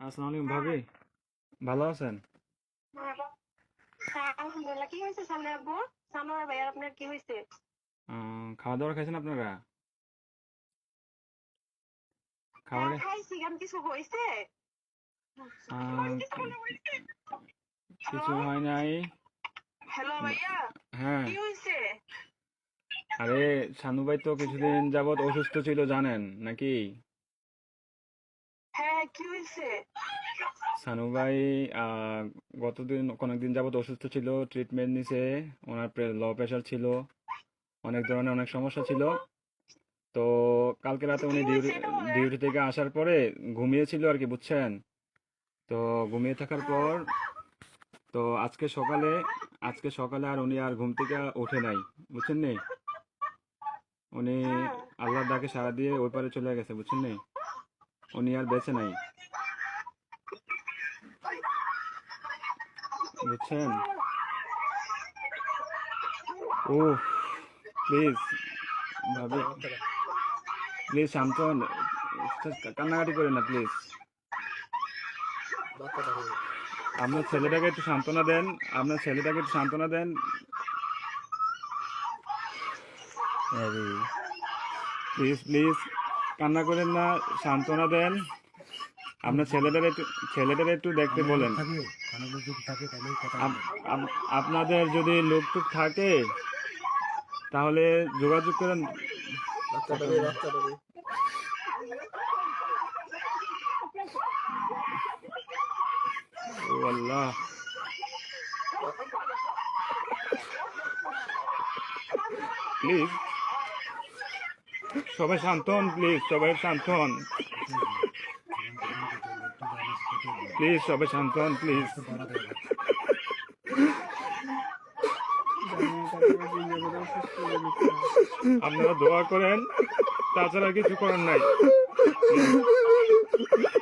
আসসালামু আলাইকুম ভাবি, ভালো আছেন? হ্যাঁ, আলহামদুলিল্লাহ। কি হয়েছে সামনে আব্বু? সানোয়ার ভাইয়ার আপনার কি হয়েছে? খাওয়া দাওয়া খাইছেন আপনারা? হ্যাঁ, খাবারে খাইছি। কেন কিছু হয়েছে? আহ, কিছু মনে হয়েছে? হ্যালো, কিছু হয় নাই। হ্যালো ভাইয়া, হ্যাঁ, কি হয়েছে? আরে শানু ভাই তো কিছুদিন যাবত অসুস্থ ছিল জানেন নাকি? হ্যাঁ, কি হয়েছে? শানু ভাই আহ, অনেকদিন যাবত অসুস্থ ছিল, ট্রিটমেন্ট নিছে। ওনার লো প্রেশার ছিল, অনেক ধরনের অনেক সমস্যা ছিল। তো কালকে রাতে কি উনি হয়েছে এটা বলেন? ডিউটি থেকে আসার পরে ঘুমিয়েছিল আর কি, বুঝছেন? তো ঘুমিয়ে থাকার হ্যাঁ, পর তো আজকে সকালে আর উনি আর ঘুম থেকে ওঠে নাই, বুঝছেন নি? উনি হ্যাঁ। আল্লাহর ডাকে সাড়া দিয়ে ওই পারে চলে গেছে, বুঝছেন নি? উনি আর বেঁচে নাই, বুঝছেন? ও, প্লিজ ভাবি, প্লিজ শান্ত হন। কান্নাকাটি করেন না প্লিজ। আপনার ছেলেটাকে একটু সান্ত্বনা দেন, আপনার ছেলেটাকে একটু সান্ত্বনা দেন। প্লিজ প্লিজ, কান্না করেন না, সান্ত্বনা দেন। আপনার ছেলেটার একটু দেখতে অনেক লোক বলেন। থাকে, অনেক লোক যদি থাকে তাহলে কথা আপ- বলবেন। আপনাদের যদি লোকটুক থাকে তাহলে যোগাযোগ করেন। কথা বলেন। ও আল্লাহ, প্লিজ সবাই শান্ত হন, প্লিজ সবাই শান্ত হন, কেটে দিন। জীবন তো কোনো কেটে দিন, একটু জানিস কেটে দিন। প্লিজ সবাই শান্ত হন, প্লিজ। একটু বড় দেয় না। আপনারা দোয়া করেন, তাছাড়া কিছু করার নাই। প্লিজ।